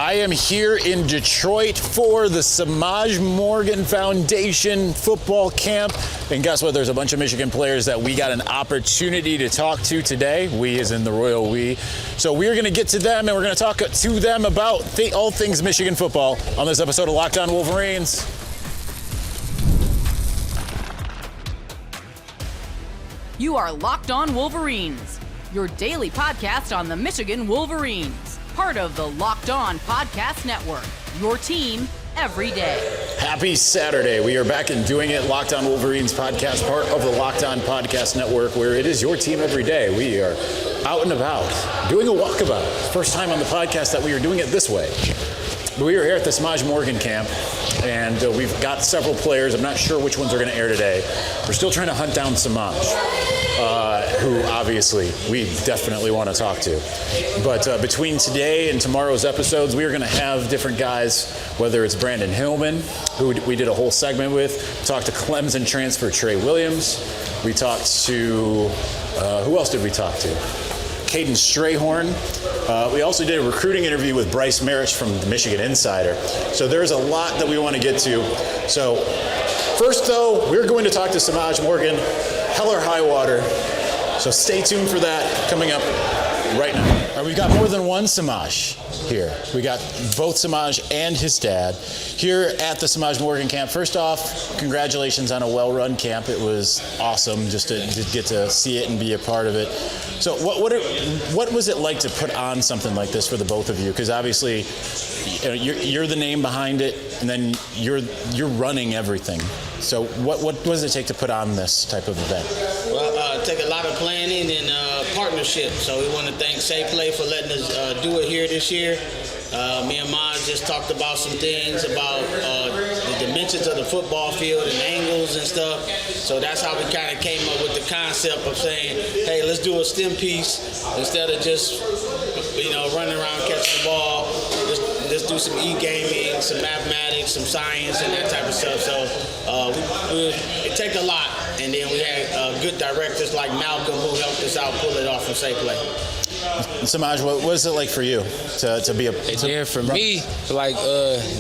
I am here in Detroit for the Semaj Morgan Foundation football camp. And guess what? There's a bunch of Michigan players that we got an opportunity to talk to today. We as in the royal we. So we're going to get to them and we're going to talk to them about all things Michigan football on this episode of Locked On Wolverines. You are Locked On Wolverines, your daily podcast on the Michigan Wolverines. Part of the Locked On Podcast Network, your team every day. Happy Saturday. We are back and doing it. Locked On Wolverines podcast, part of the Locked On Podcast Network, where it is your team every day. We are out and about, doing a walkabout. First time on the podcast that we are doing it this way. We are here at the Semaj Morgan camp, and we've got several players. I'm not sure which ones are going to air today. We're still trying to hunt down Semaj, who obviously we definitely want to talk to. But between today and tomorrow's episodes, we are going to have different guys, whether it's Brandyn Hillman, who we did a whole segment with, talked to Clemson transfer Tré Williams. We talked to, who else did we talk to? Kaden Strayhorn. We also did a recruiting interview with Bryce Maritch from the Michigan Insider. So there's a lot that we want to get to. So first, though, we're going to talk to Semaj Morgan, hell or high water. So stay tuned for that coming up right now. All right, we've got more than one Semaj here. We got both Semaj and his dad here at the Semaj Morgan camp. First off, congratulations on a well-run camp. It was awesome just to get to see it and be a part of it. So what was it like to put on something like this for the both of you? Because obviously you're the name behind it, and then you're running everything. So what does it take to put on this type of event? Well, it take a lot of planning and partnership. So we want to thank Say Play for letting us do it here this year. Me and Maj just talked about some things about the dimensions of the football field and angles and stuff. So that's how we kind of came up with the concept of saying, hey, let's do a STEM piece instead of just, running around catching the ball. Let's do some e-gaming, some mathematics, some science, and that type of stuff. So it takes a lot. And then we had good directors like Malcolm who helped us out pull it off from Say Play. Semaj, what was it like for you to be a... Yeah, for me, like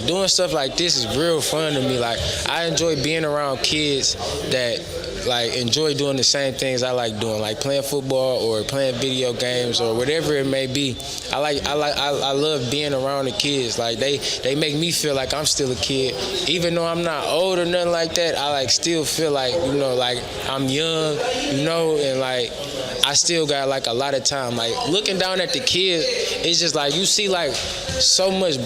doing stuff like this is real fun to me. Like I enjoy being around kids that like enjoy doing the same things I like doing, like playing football or playing video games or whatever it may be. I love being around the kids. Like they make me feel like I'm still a kid, even though I'm not old or nothing like that. I like still feel like like I'm young, and like I still got like a lot of time. Like looking down at the kids, it's just like you see like so many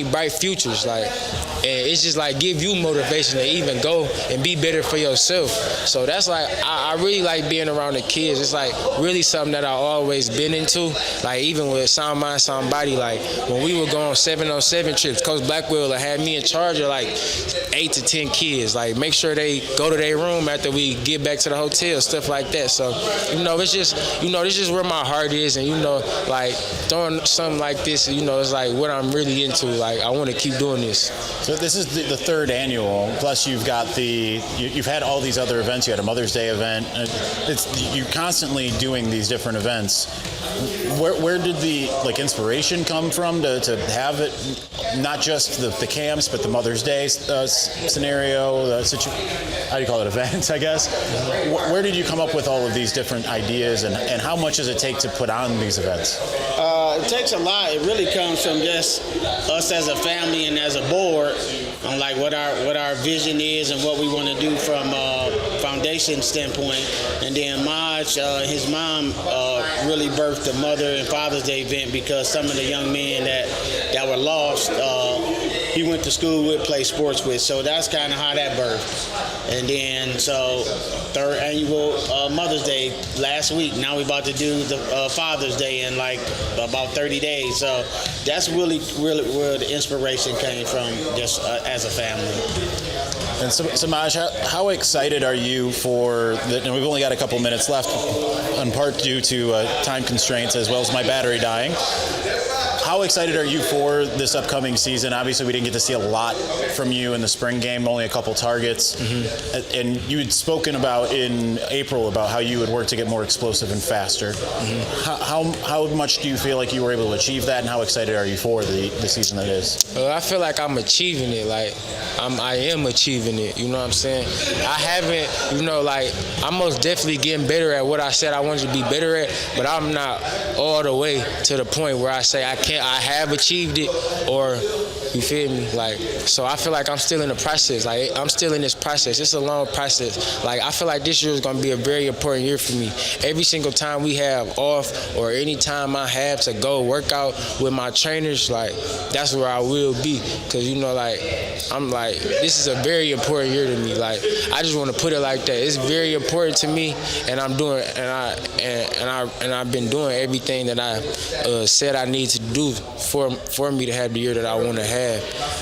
bright futures, like, and it's just like give you motivation to even go and be better for yourself. So that's like I really like being around the kids. It's like really something that I always been into. Like even with Sound Mind, Sound Body, like when we were going 7-on-7 trips, Coach Blackwell had me in charge of like 8 to 10 kids. Like make sure they go to their room after we get back to the hotel, stuff like that. So it's just it's just where my heart is, and like throwing something like this, it's like what I'm really into. Like I want to keep doing this. So this is the third annual. Plus you've got you've had all these other events. You had a Mother's Day event. You're constantly doing these different events. Where did the inspiration come from to have it, not just the camps, but the Mother's Day scenario, how do you call it, event, I guess? Where did you come up with all of these different ideas, and how much does it take to put on these events? It takes a lot. It really comes from just us as a family and as a board on like what our vision is and what we want to do from a foundation standpoint. And then Maj, his mom really birthed the Mother and Father's Day event because some of the young men that were lost, he went to school with, played sports with. So that's kind of how that birthed. And then so third annual Mother's Day last week. Now we're about to do the Father's Day in like about 30 days. So that's really where the inspiration came from, just as a family. And Semaj, how excited are you for and we've only got a couple minutes left, in part due to time constraints as well as my battery dying. How excited are you for this upcoming season? Obviously, we didn't get to see a lot from you in the spring game, only a couple targets. Mm-hmm. And you had spoken about in April about how you would work to get more explosive and faster. Mm-hmm. How much do you feel like you were able to achieve that, and how excited are you for the season that is? I feel like I'm achieving it. Like, I am achieving it. You know what I'm saying? I haven't, I'm most definitely getting better at what I said I wanted to be better at, but I'm not all the way to the point where I say I have achieved it, or you feel me? Like, so I feel like I'm still in the process. Like, I'm still in this process. It's a long process. Like, I feel like this year is going to be a very important year for me. Every single time we have off, or any time I have to go work out with my trainers, like, that's where I will be. Because, I'm like, this is a very important year to me. Like, I just want to put it like that. It's very important to me, and I'm doing, and I've been doing everything that I said I need to do for me to have the year that I want to have.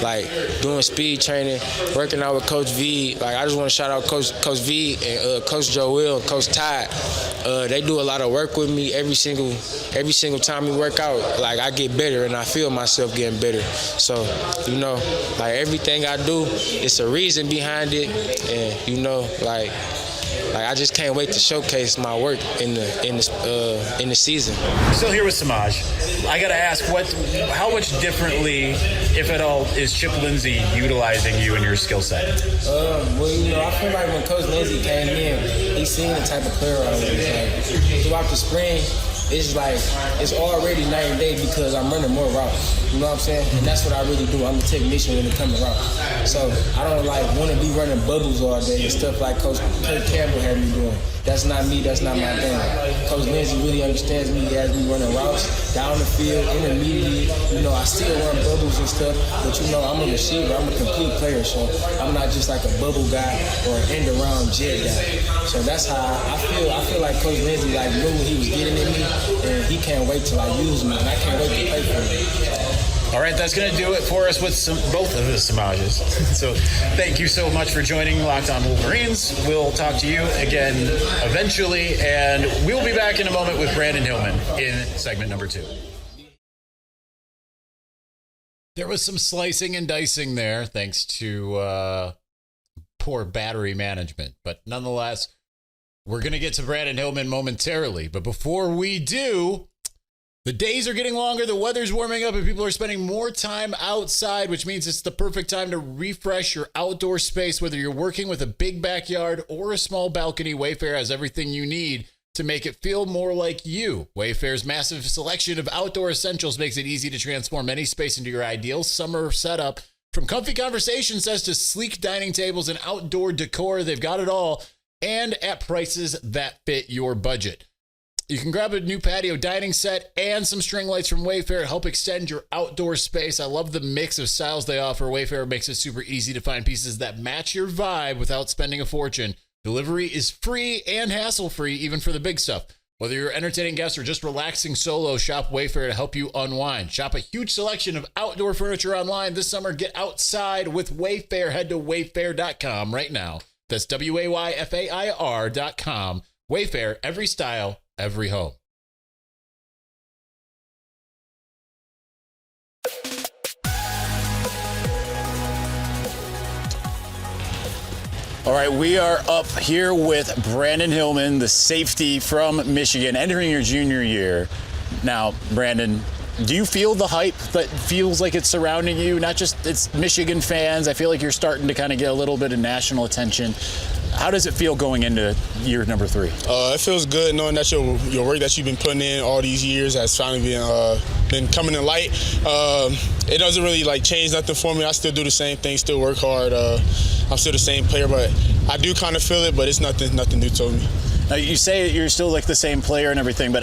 Like, doing speed training, working out with Coach V. Like, I just want to shout out Coach V and Coach Joel and Coach Todd. They do a lot of work with me every single time we work out. Like, I get better, and I feel myself getting better. So, like, everything I do, it's a reason behind it, and I just can't wait to showcase my work in the season. Still here with Semaj. I got to ask, how much differently, if at all, is Chip Lindsay utilizing you and your skill set? I feel like when Coach Lindsay came in, he seen the type of player I was. Like, throughout the spring, it's like it's already night and day because I'm running more routes. You know what I'm saying? And that's what I really do. I'm a technician when it comes to routes. So I don't want to be running bubbles all day and stuff like Coach Campbell had me doing. That's not me. That's not my thing. Coach Lindsay really understands me. He has me running routes down the field, intermediate. I still run bubbles and stuff, but I'm a receiver. I'm a complete player, so I'm not just like a bubble guy or an end-around jet guy. So that's how I feel. I feel like Coach Lindsay knew what he was getting in me, and he can't wait till I use me, and I can't wait to play for him. All right, that's going to do it for us with both of the Semajes. So thank you so much for joining Locked On Wolverines. We'll talk to you again eventually, and we'll be back in a moment with Brandyn Hillman in segment number 2. There was some slicing and dicing there, thanks to poor battery management. But nonetheless, we're going to get to Brandyn Hillman momentarily. But before we do, the days are getting longer, the weather's warming up, and people are spending more time outside, which means it's the perfect time to refresh your outdoor space. Whether you're working with a big backyard or a small balcony, Wayfair has everything you need to make it feel more like you. Wayfair's massive selection of outdoor essentials makes it easy to transform any space into your ideal summer setup. From comfy conversation sets to sleek dining tables and outdoor decor, they've got it all, and at prices that fit your budget. You can grab a new patio dining set and some string lights from Wayfair to help extend your outdoor space. I love the mix of styles they offer. Wayfair makes it super easy to find pieces that match your vibe without spending a fortune. Delivery is free and hassle-free, even for the big stuff. Whether you're entertaining guests or just relaxing solo, shop Wayfair to help you unwind. Shop a huge selection of outdoor furniture online this summer. Get outside with Wayfair. Head to wayfair.com right now. That's WAYFAIR.com. Wayfair, every style, every home. All right, we are up here with Brandyn Hillman, the safety from Michigan, entering your junior year. Now, Brandyn, do you feel the hype that feels like it's surrounding you? Not just it's Michigan fans. I feel like you're starting to kind of get a little bit of national attention. How does it feel going into year number 3? It feels good knowing that your work that you've been putting in all these years has finally been coming to light. It doesn't really change nothing for me. I still do the same thing, still work hard. I'm still the same player, but I do kind of feel it, but it's nothing new to me. Now, you say you're still the same player and everything, but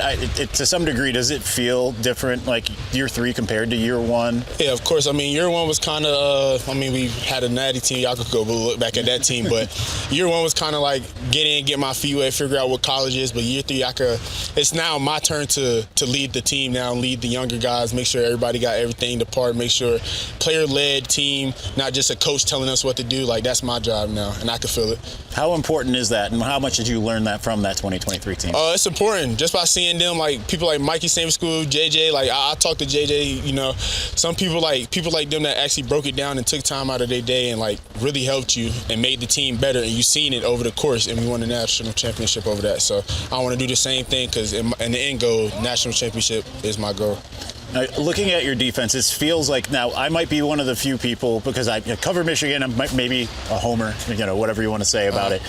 to some degree, does it feel different, year 3 compared to year 1? Yeah, of course. I mean, year 1 was kind of, we had a natty team. Y'all could go look back at that team, but year 1 was kind of get in, get my feet wet, figure out what college is. But year 3, it's now my turn to lead the team now, lead the younger guys, make sure everybody got everything to part, make sure player-led team, not just a coach telling us what to do. That's my job now, and I can feel it. How important is that, and how much did you learn that from from that 2023 team? It's important just by seeing them, like people like Mikey same school, JJ. Like I talked to JJ. You know, some people like them that actually broke it down and took time out of their day and like really helped you and made the team better. And you seen it over the course, and we won the national championship over that. So I want to do the same thing because in the end goal, national championship is my goal. Now, looking at your defense, it feels like now I might be one of the few people because I cover Michigan. I'm maybe a homer, whatever you want to say about it.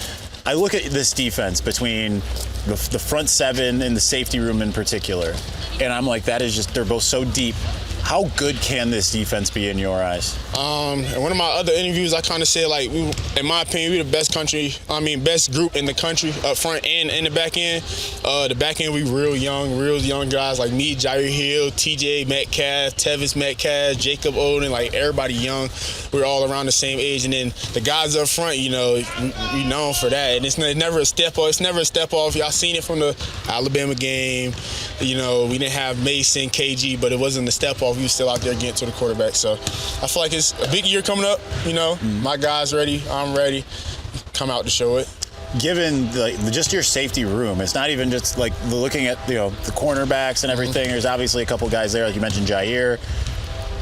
I look at this defense between the front seven and the safety room in particular, and I'm like, that is just, they're both so deep. How good can this defense be in your eyes? In one of my other interviews, I kind of said, like, in my opinion, we're the best group in the country, up front and in the back end. The back end, we real young guys like me, Jair Hill, TJ Metcalf, Tevis Metcalf, Jacob Oden, like everybody young. We're all around the same age. And then the guys up front, we known for that. And it's never a step off. It's never a step off. Y'all seen it from the Alabama game. We didn't have Mason, KG, but it wasn't a step off. We were still out there getting to the quarterback. So I feel like it's a big year coming up. My guys ready. I'm ready. Come out to show it. Given just your safety room, it's not even just like looking at the cornerbacks and everything. There's obviously a couple guys there, like you mentioned, Jair.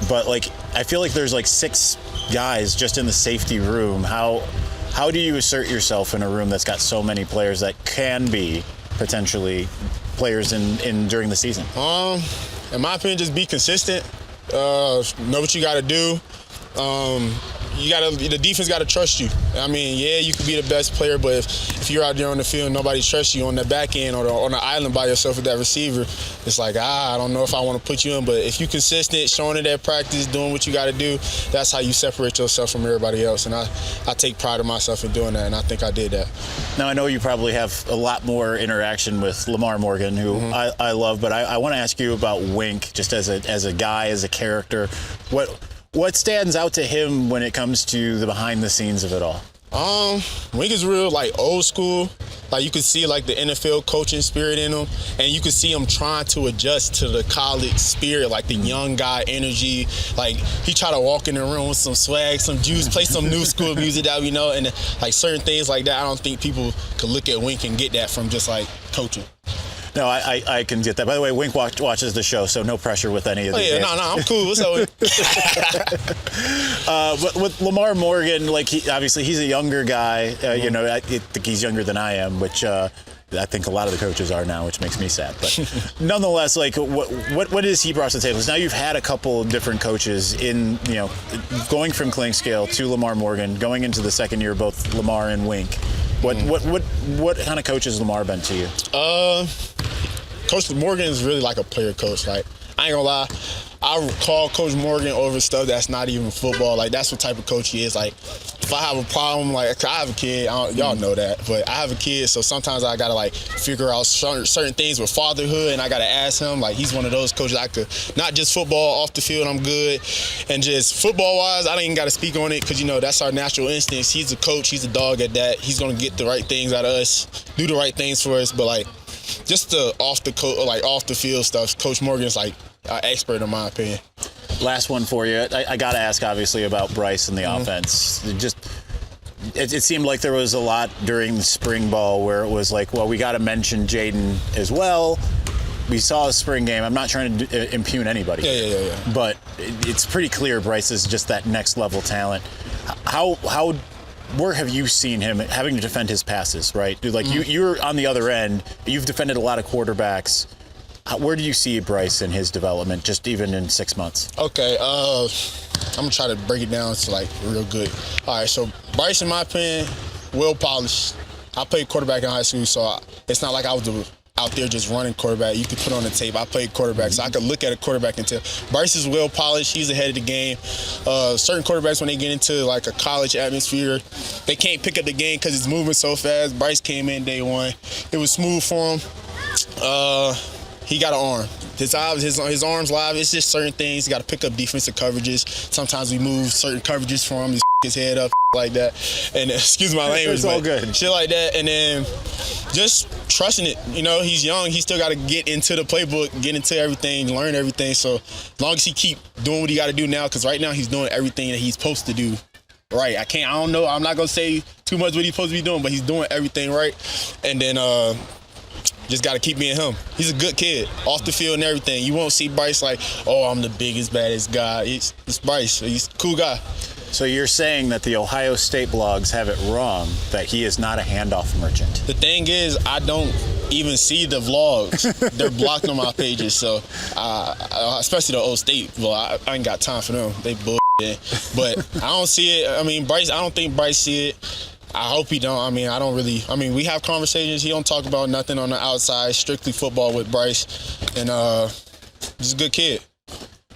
But I feel like there's 6 guys just in the safety room. How do you assert yourself in a room that's got so many players that can be potentially players in during the season? In my opinion, just be consistent. Know what you got to do. The defense got to trust you. You could be the best player, but if you're out there on the field and nobody trusts you on the back end or on the island by yourself with that receiver, it's like, I don't know if I want to put you in. But if you're consistent, showing it at practice, doing what you got to do, that's how you separate yourself from everybody else. And I take pride in myself in doing that, and I think I did that. Now, I know you probably have a lot more interaction with Lamar Morgan, who I love, but I want to ask you about Wink, just as a guy, as a character. What stands out to him when it comes to the behind the scenes of it all? Wink is real old school. You could see the NFL coaching spirit in him, and you could see him trying to adjust to the college spirit, the young guy energy. He tried to walk in the room with some swag, some juice, play some new school music that we know, and certain things like that. I don't think people could look at Wink and get that from just coaching. No, I can get that. By the way, Wink watches the show, so no pressure with any of these. No, I'm cool. What's up? But with Lamar Morgan, he's a younger guy. I think he's younger than I am, which I think a lot of the coaches are now, which makes me sad. But nonetheless, what is he brought to the table? Now you've had a couple of different coaches in, going from Clinkscale to Lamar Morgan, going into the second year, both Lamar and Wink. What kind of coach has Lamar been to you? Coach Morgan is really a player coach. I ain't gonna lie, I call Coach Morgan over stuff that's not even football. That's what type of coach he is. If I have a problem, I have a kid, y'all know that, but I have a kid, so sometimes I gotta figure out certain things with fatherhood, and I gotta ask him. He's one of those coaches I could, not just football, off the field, I'm good, and just football-wise, I don't even gotta speak on it because that's our natural instincts. He's a coach, he's a dog at that. He's gonna get the right things out of us, do the right things for us, but just the off the field stuff, Coach Morgan's an expert in my opinion. Last one for you. I got to ask, obviously, about Brice and the offense. It seemed like there was a lot during the spring ball where it was we got to mention Jaden as well. We saw a spring game. I'm not trying to impugn anybody. Yeah. But it's pretty clear Brice is just that next level talent. Where have you seen him having to defend his passes, right? You're on the other end. You've defended a lot of quarterbacks. Where do you see Brice in his development, just even in 6 months? Okay, I'm going to try to break it down to real good. All right, so Brice, in my opinion, well polished. I played quarterback in high school, so it's not like I was out there just running quarterback. You could put on the tape. I played quarterback, so I could look at a quarterback and tell. Brice is well polished. He's ahead of the game. Certain quarterbacks, when they get into a college atmosphere, they can't pick up the game because it's moving so fast. Brice came in day one. It was smooth for him. He got an arm. His arm's live. It's just certain things. He got to pick up defensive coverages. Sometimes we move certain coverages for him. He his head up like that. And excuse my language. It's all good. Shit like that. And then just trusting it. He's young. He still got to get into the playbook, get into everything, learn everything. So as long as he keep doing what he got to do now, because right now he's doing everything that he's supposed to do, right. I don't know. I'm not going to say too much what he's supposed to be doing, but he's doing everything right. And then just got to keep being him. He's a good kid, off the field and everything. You won't see Brice like, oh, I'm the biggest, baddest guy. It's Brice. He's a cool guy. So you're saying that the Ohio State blogs have it wrong, that he is not a handoff merchant? The thing is, I don't even see the vlogs. They're blocked on my pages, so especially the Old State vlog. I ain't got time for them. They bullshit. But I don't see it. I mean, Brice, I don't think Brice see it. I hope he don't. I mean, we have conversations. He don't talk about nothing on the outside, strictly football with Brice. And he's a good kid.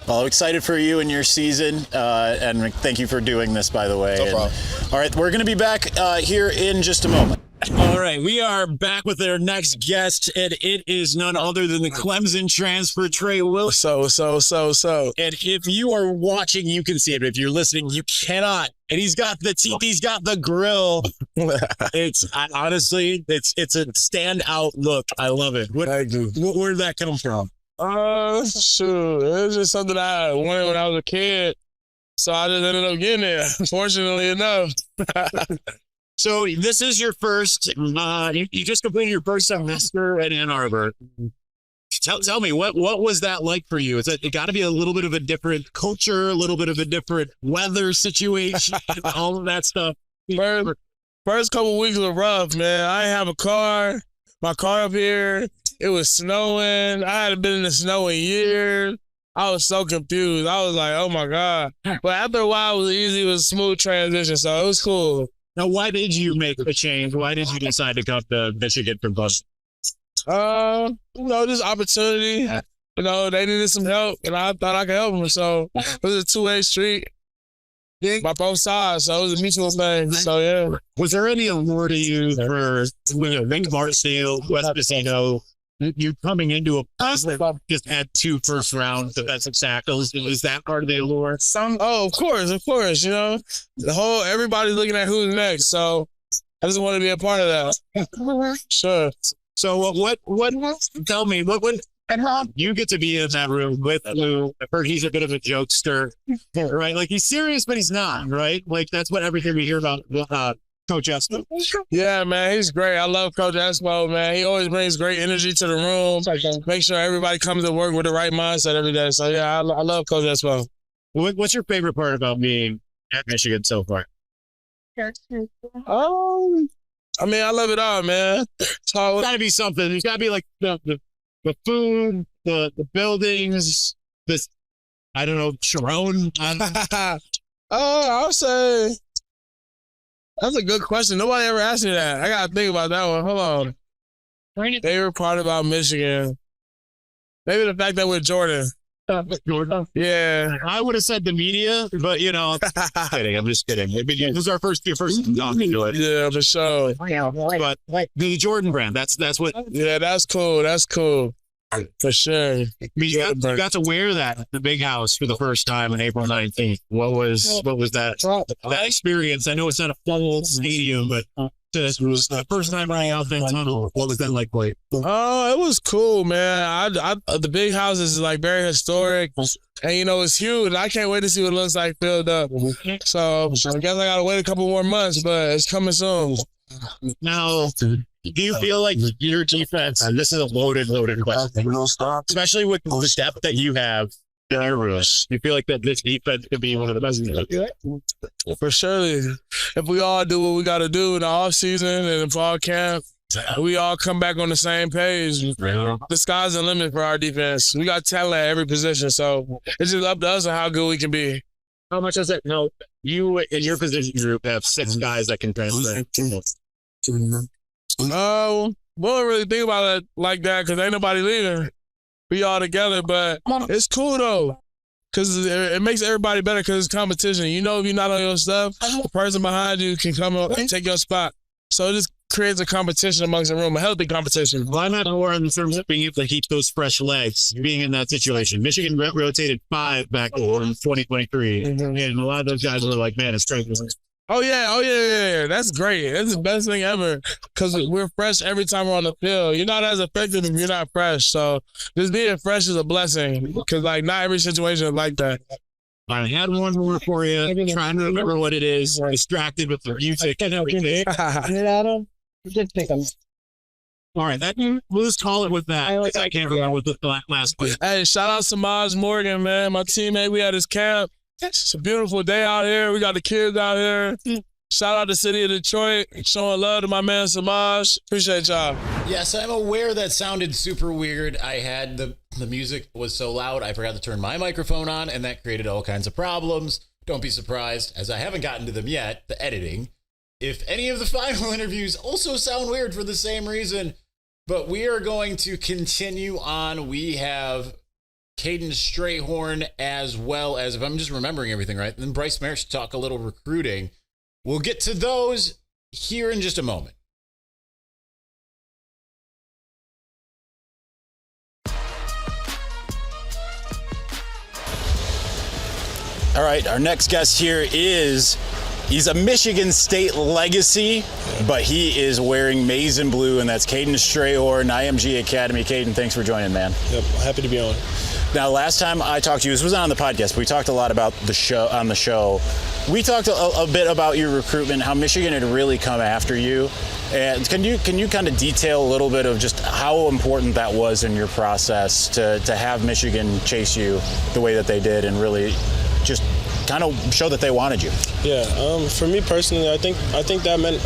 Well, I'm excited for you and your season, and thank you for doing this, by the way. No problem. All right, we're going to be back here in just a moment. All right, we are back with our next guest, and it is none other than the Clemson transfer, Tré Williams. So. And if you are watching, you can see it. If you're listening, you cannot. And he's got the teeth, he's got the grill. Honestly, it's a standout look. I love it. Thank you. Where did that come from? Shoot. It was just something I wanted when I was a kid. So I just ended up getting it, fortunately enough. So this is your first, you just completed your first semester at Ann Arbor. Tell me, what was that like for you? It got to be a little bit of a different culture, a little bit of a different weather situation, all of that stuff. First couple weeks were rough, man. I didn't have a car. My car up here, it was snowing. I hadn't been in the snow in years. I was so confused. I was like, oh my God. But after a while, it was easy. It was a smooth transition, so it was cool. Now, why did you make a change? Why did you decide to come to Michigan from Boston? Just opportunity. They needed some help, and I thought I could help them. So it was a two-way street by both sides. So it was a mutual thing. So, yeah. Was there any allure to you for Barksdale, West Virginia? You coming into a just had 2 first-round defensive tackles. Was that part of the allure? Of course. Everybody's looking at who's next. So I just want to be a part of that. Sure. So tell me, what you get to be in that room with Lou. I've heard he's a bit of a jokester, right? Like he's serious, but he's not, right? Like that's what everything we hear about Coach Espo. Yeah, man, he's great. I love Coach Espo, man. He always brings great energy to the room. Make sure everybody comes to work with the right mindset every day. So, yeah, I love Coach Espo. What's your favorite part about being at Michigan so far? I love it all, man. It's got to be something. There's got to be like the food, the buildings, I don't know, Sharon. I would say that's a good question. Nobody ever asked me that. I got to think about that one. Hold on. Favorite part about Michigan? Maybe the fact that we're Jordan. Jordan? Yeah. I would have said the media, but, I'm just kidding. This is our first talking to it. Yeah, for sure. But the Jordan brand, that's what. Yeah, that's cool. That's cool. For sure. You got to wear that at the Big House for the first time on April 19th. What was that experience? I know it's not a full stadium, but it was the first time running out there. What was that like? Oh, it was cool, man. The Big House is like very historic, and it's huge. I can't wait to see what it looks like filled up. So I guess I gotta wait a couple more months, but it's coming soon. Now, do you feel like your defense, and this is a loaded question, especially with the depth that you have, you feel like that this defense could be one of the best? For sure. If we all do what we got to do in the offseason and in fall camp, we all come back on the same page. The sky's the limit for our defense. We got talent at every position, so it's just up to us on how good we can be. How much does it help? You, in your position group, have 6 guys that can transfer. No, we don't really think about it like that because ain't nobody leaving. We all together, but it's cool though because it makes everybody better because it's competition. If you're not on your stuff, the person behind you can come up and take your spot. So it just creates a competition amongst the room, a healthy competition. Well, I'm not aware in terms of being able to keep those fresh legs, being in that situation. Michigan rotated 5 back in 2023, and a lot of those guys were like, man, it's Trey Williams. Oh, yeah. That's great. That's the best thing ever because we're fresh every time we're on the field. You're not as effective if you're not fresh. So just being fresh is a blessing because, not every situation is like that. I had one more for you. I'm trying to remember what it is. Distracted with the music and everything. All right, we'll just call it with that. I can't remember with the last one. Hey, shout out to Semaj Morgan, man. My teammate, we at his camp. It's a beautiful day out here. We got the kids out here. Shout out to the city of Detroit, showing love to my man Semaj. Appreciate y'all. Yes, I'm aware that sounded super weird. I had the music was so loud, I forgot to turn my microphone on, and that created all kinds of problems. Don't be surprised, as I haven't gotten to them yet, the editing. If any of the final interviews also sound weird for the same reason, but we are going to continue on. We have Kaden Strayhorn as well as, if I'm just remembering everything right, then Bryce Maritch to talk a little recruiting. We'll get to those here in just a moment. All right, our next guest here he's a Michigan State legacy, but he is wearing maize and blue, and that's Kaden Strahor, IMG Academy. Kaden, thanks for joining, man. Yep, happy to be on. Now, last time I talked to you, this was not on the podcast, but we talked a lot about the show. We talked a bit about your recruitment, how Michigan had really come after you. And can you kind of detail a little bit of just how important that was in your process to have Michigan chase you the way that they did and really just kind of show that they wanted you? Yeah, for me personally, I think that meant,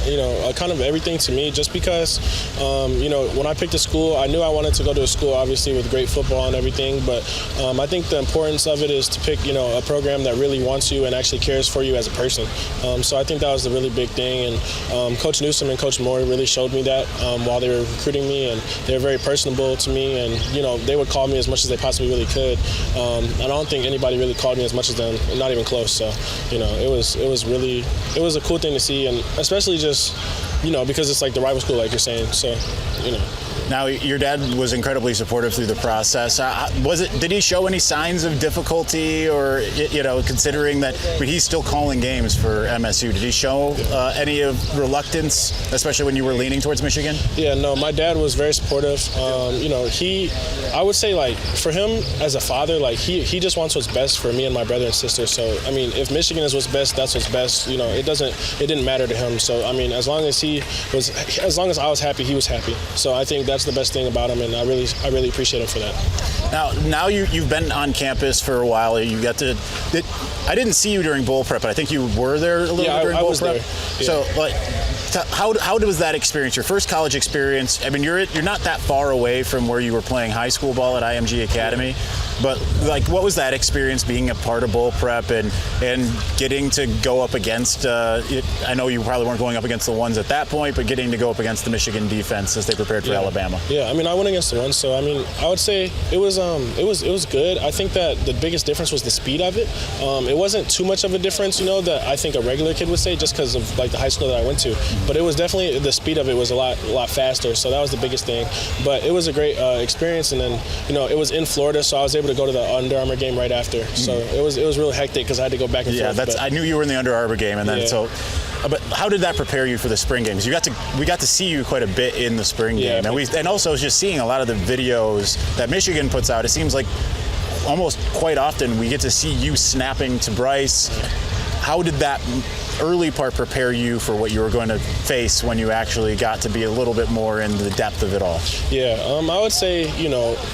kind of everything to me, just because, when I picked a school, I knew I wanted to go to a school, obviously, with great football and everything, but I think the importance of it is to pick, a program that really wants you and actually cares for you as a person. So I think that was the really big thing, and Coach Newsom and Coach Moore really showed me that while they were recruiting me, and they were very personable to me, and, they would call me as much as they possibly really could. I don't think anybody really called me as much as them, not even close. So, it was a cool thing to see, and especially just, because it's like the rival school, like you're saying. So, Now, your dad was incredibly supportive through the process. Did he show any signs of difficulty, or considering that he's still calling games for MSU? Did he show any of reluctance, especially when you were leaning towards Michigan? Yeah, no, my dad was very supportive. I would say, like, for him as a father, like, he just wants what's best for me and my brother and sister. So, I mean, if Michigan is what's best, that's what's best. It didn't matter to him. So, I mean, as long as I was happy, he was happy. So I think that's the best thing about him, and I really appreciate him for that. Now you've been on campus for a while. You got to. I didn't see you during bowl prep, but I think you were there a little bit during bowl prep. Yeah. So, how was that experience? Your first college experience? I mean, you're not that far away from where you were playing high school ball at IMG Academy. But what was that experience being a part of bowl prep and getting to go up against? I know you probably weren't going up against the ones at that point, but getting to go up against the Michigan defense as they prepared for Alabama. Yeah, I mean, I went against the ones, so I mean, I would say it was good. I think that the biggest difference was the speed of it. It wasn't too much of a difference, that I think a regular kid would say, just because of like the high school that I went to. But it was definitely, the speed of it was a lot faster. So that was the biggest thing. But it was a great experience, and then it was in Florida, so I was able to go to the Under Armour game right after. So it was really hectic because I had to go back and forth. Yeah, I knew you were in the Under Armour game, and then But how did that prepare you for the spring games? We got to see you quite a bit in the spring game, and also just seeing a lot of the videos that Michigan puts out. It seems like almost quite often we get to see you snapping to Bryce. How did that early part prepare you for what you were going to face when you actually got to be a little bit more in the depth of it all? Yeah, I would say,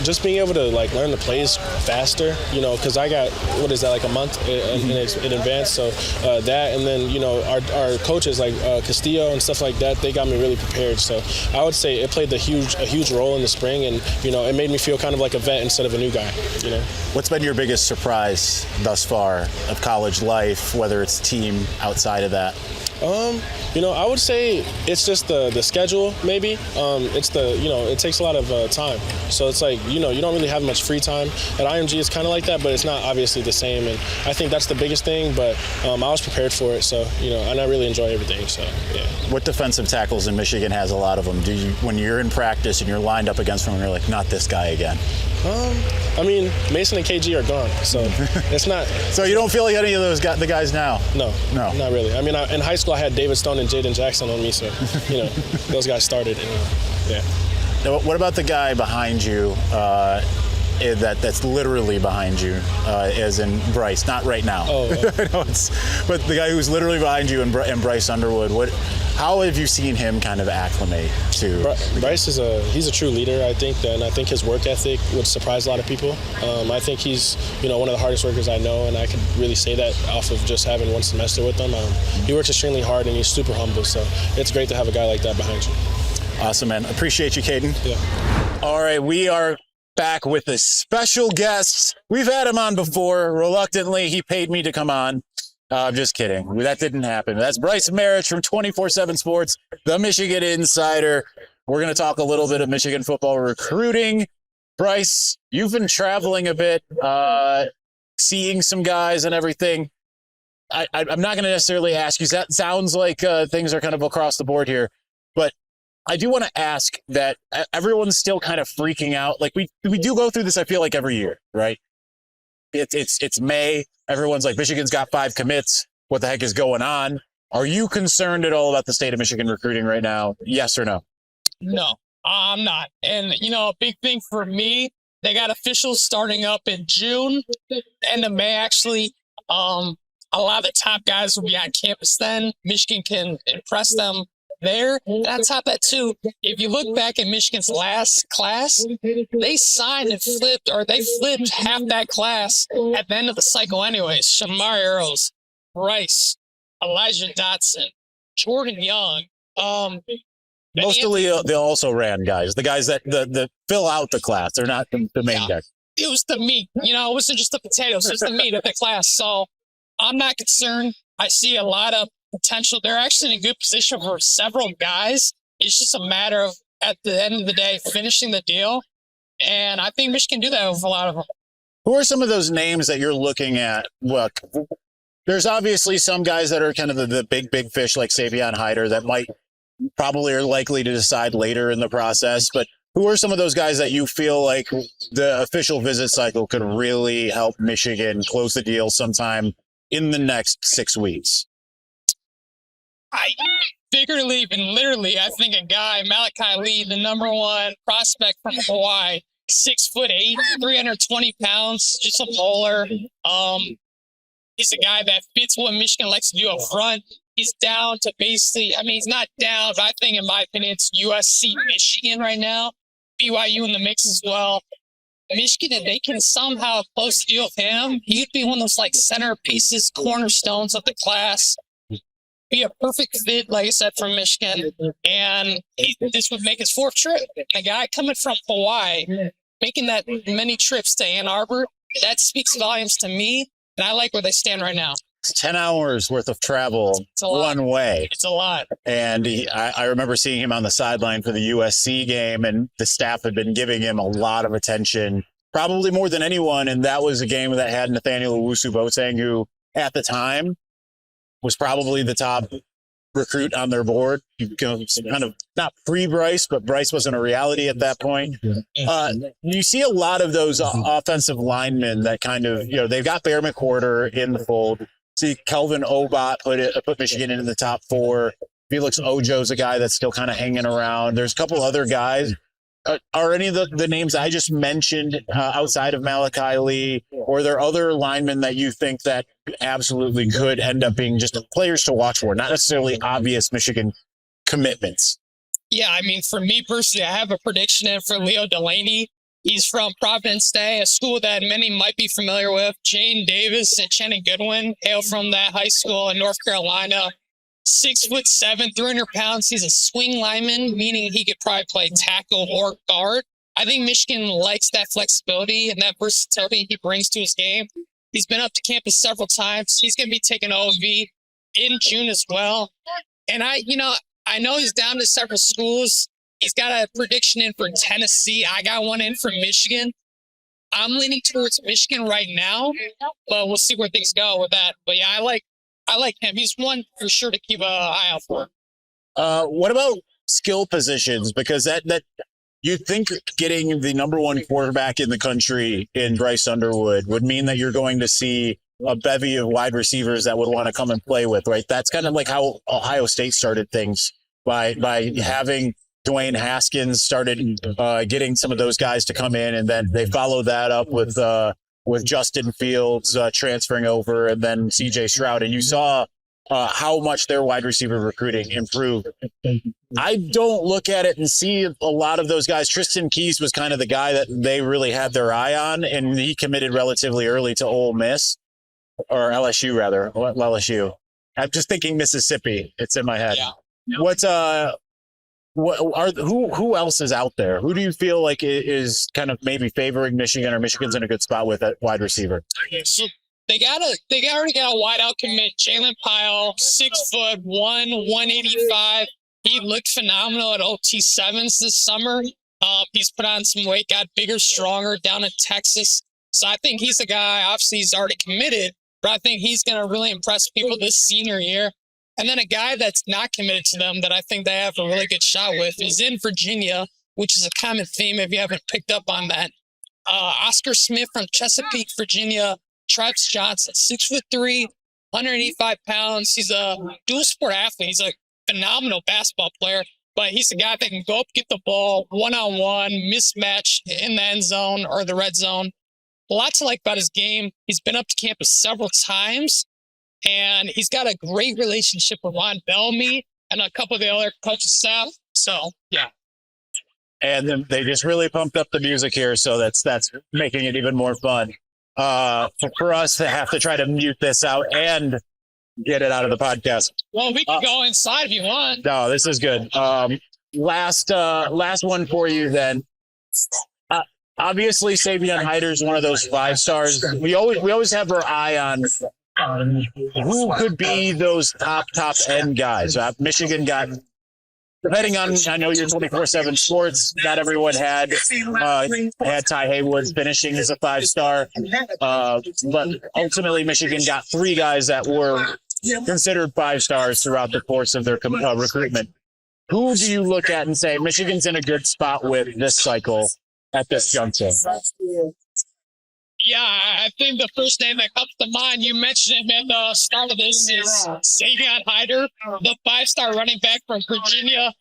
just being able to learn the plays faster, because I got, a month in advance. So that, and then, our coaches like Castillo and stuff like that, they got me really prepared. So I would say it played a huge role in the spring, and, it made me feel kind of like a vet instead of a new guy, What's been your biggest surprise thus far of college life, whether it's team outside of that? I would say it's just the schedule, maybe. It's it takes a lot of time. So it's like, you don't really have much free time. At IMG, it's kind of like that, but it's not obviously the same. And I think that's the biggest thing, but I was prepared for it. So, and I really enjoy everything. So, yeah. What defensive tackles in Michigan has a lot of them? When you're in practice and you're lined up against them, you're like, not this guy again? I mean, Mason and KG are gone, so it's not. So you don't feel like any of those the guys now? No, not really. I mean, in high school I had David Stone and Jaden Jackson on me, so those guys started. And, yeah. Now, what about the guy behind you? that's literally behind you, as in Bryce, not right now. Oh. No, but the guy who's literally behind you and Bryce Underwood. How have you seen him kind of acclimate to? Bryce he's a true leader, I think, and I think his work ethic would surprise a lot of people. I think he's one of the hardest workers I know, and I could really say that off of just having one semester with him. He works extremely hard and he's super humble, so it's great to have a guy like that behind you. Awesome, man. Appreciate you, Kaden. Yeah. All right, we are back with a special guest. We've had him on before. Reluctantly, he paid me to come on. I'm just kidding. That didn't happen. That's Bryce Maritch from 24/7 Sports, the Michigan Insider. We're going to talk a little bit of Michigan football recruiting. Bryce, you've been traveling a bit, seeing some guys and everything. I'm not going to necessarily ask you. That sounds like things are kind of across the board here. But I do want to ask that everyone's still kind of freaking out. Like we do go through this, I feel like, every year, right? It's May. Everyone's like, Michigan's got 5 commits. What the heck is going on? Are you concerned at all about the state of Michigan recruiting right now? Yes or no? No, I'm not. And, a big thing for me, they got officials starting up in June, end of May, actually. A lot of the top guys will be on campus then. Michigan can impress them there. And on top of that, too, if you look back at Michigan's last class, they signed and flipped half that class at the end of the cycle anyways. Shamar Arrows, Bryce, Elijah Dotson, Jordan Young. Mostly they also ran guys. The guys that fill out the class. They're not the main guys. It was the meat. It wasn't just the potatoes. It was the meat of the class. So I'm not concerned. I see a lot of potential. They're actually in a good position for several guys. It's just a matter of, at the end of the day, finishing the deal. And I think Michigan can do that with a lot of them. Who are some of those names that you're looking at? Look, there's obviously some guys that are kind of the big fish like Savion Hyder that might probably are likely to decide later in the process. But who are some of those guys that you feel like the official visit cycle could really help Michigan close the deal sometime in the next 6 weeks? I figuratively and literally, I think a guy, Malachi Lee, the number 1 prospect from Hawaii, 6'8", 320 pounds, just a bowler. He's a guy that fits what Michigan likes to do up front. He's down to basically, he's not down, but I think, in my opinion, it's USC, Michigan right now. BYU in the mix as well. Michigan, if they can somehow close the deal with him, he'd be one of those centerpieces, cornerstones of the class. Be a perfect fit, like I said, from Michigan. And this would make his 4th trip. A guy coming from Hawaii, making that many trips to Ann Arbor, that speaks volumes to me. And I like where they stand right now. It's 10 hours worth of travel one way. It's a lot. And I remember seeing him on the sideline for the USC game, and the staff had been giving him a lot of attention, probably more than anyone. And that was a game that had Nathaniel Owusu-Boateng, who at the time was probably the top recruit on their board. Kind of not pre-Bryce, but Bryce wasn't a reality at that point. You see a lot of those offensive linemen that kind of, they've got Bear McWhorter in the fold. See Kelvin Obot put Michigan into the top 4. Felix Ojo's a guy that's still kind of hanging around. There's a couple other guys. Are any of the names I just mentioned outside of Malachi Lee, or are there other linemen that you think that absolutely could end up being just players to watch for, not necessarily obvious Michigan commitments? Yeah, for me personally, I have a prediction in for Leo Delaney. He's from Providence Day, a school that many might be familiar with. Jane Davis and Channing Goodwin hail from that high school in North Carolina. 6'7", 300 pounds. He's a swing lineman, meaning he could probably play tackle or guard. I think Michigan likes that flexibility and that versatility he brings to his game. He's been up to campus several times. He's going to be taking OV in June as well. And I know he's down to several schools. He's got a prediction in for Tennessee. I got one in for Michigan. I'm leaning towards Michigan right now, but we'll see where things go with that. But yeah, I like him. He's one for sure to keep an eye out for. What about skill positions? Because that you think getting the number 1 quarterback in the country in Bryce Underwood would mean that you're going to see a bevy of wide receivers that would want to come and play with, right? That's kind of like how Ohio State started things by having Dwayne Haskins started getting some of those guys to come in, and then they followed that up with Justin Fields transferring over, and then CJ Stroud, and you saw how much their wide receiver recruiting improved. I don't look at it and see a lot of those guys. Tristan Keys was kind of the guy that they really had their eye on, and he committed relatively early to Ole Miss, or LSU rather. LSU. I'm just thinking Mississippi. It's in my head. Yeah. Who else is out there? Who do you feel like is kind of maybe favoring Michigan, or Michigan's in a good spot with at wide receiver? So they already got a wideout commit, Jalen Pyle, 6'1", 185. He looked phenomenal at OT7s this summer. He's put on some weight, got bigger, stronger down in Texas. So I think he's a guy. Obviously, he's already committed, but I think he's going to really impress people this senior year. And then a guy that's not committed to them that I think they have a really good shot with is in Virginia, which is a common theme if you haven't picked up on that. Oscar Smith from Chesapeake, Virginia. Travis Johnson, 6'3", 185 pounds. He's a dual sport athlete. He's a phenomenal basketball player, but he's a guy that can go up, get the ball one-on-one, mismatch in the end zone or the red zone. A lot to like about his game. He's been up to campus several times. And he's got a great relationship with Ron Bellamy and a couple of the other coaching staff. So, yeah. And then they just really pumped up the music here, so that's making it even more fun. For us to have to try to mute this out and get it out of the podcast. Well, we can go inside if you want. No, this is good. Last one for you then. Obviously, Savion Hyder is one of those 5 stars. We always have our eye on who could be those top end guys. Michigan got, depending on, I know you're 24/7 sports, not everyone had Ty Haywood finishing as a 5-star, but ultimately Michigan got 3 guys that were considered 5 stars throughout the course of their recruitment. Who do you look at and say Michigan's in a good spot with this cycle at this juncture? Yeah, I think the first name that comes to mind, you mentioned him at the start of this, is Savion Hyder, the 5-star running back from Virginia.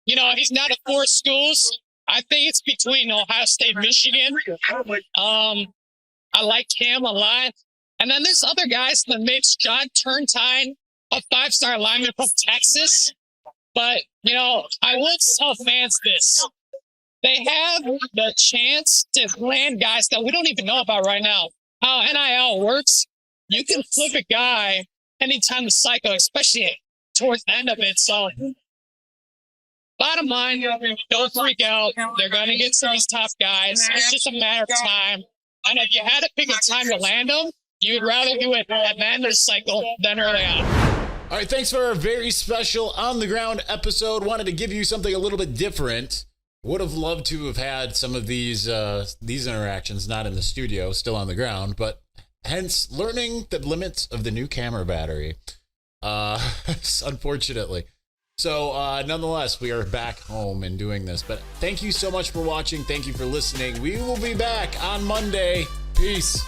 You know, he's not at 4 schools. I think it's between Ohio State and Michigan. I like him a lot. And then there's other guys in the mix. John Turntine, a 5-star lineman from Texas. But, you know, I will tell fans this. They have the chance to land guys that we don't even know about right now. How NIL works, you can flip a guy anytime the cycle, especially towards the end of it. So, bottom line, don't freak out. They're going to get some of these top guys. It's just a matter of time. And if you had to pick a time to land them, you would rather do it at the end of the cycle than early on. All right, thanks for a very special on-the-ground episode. Wanted to give you something a little bit different. Would have loved to have had some of these interactions, not in the studio, still on the ground, but hence learning the limits of the new camera battery, unfortunately. So nonetheless, we are back home and doing this. But thank you so much for watching. Thank you for listening. We will be back on Monday. Peace.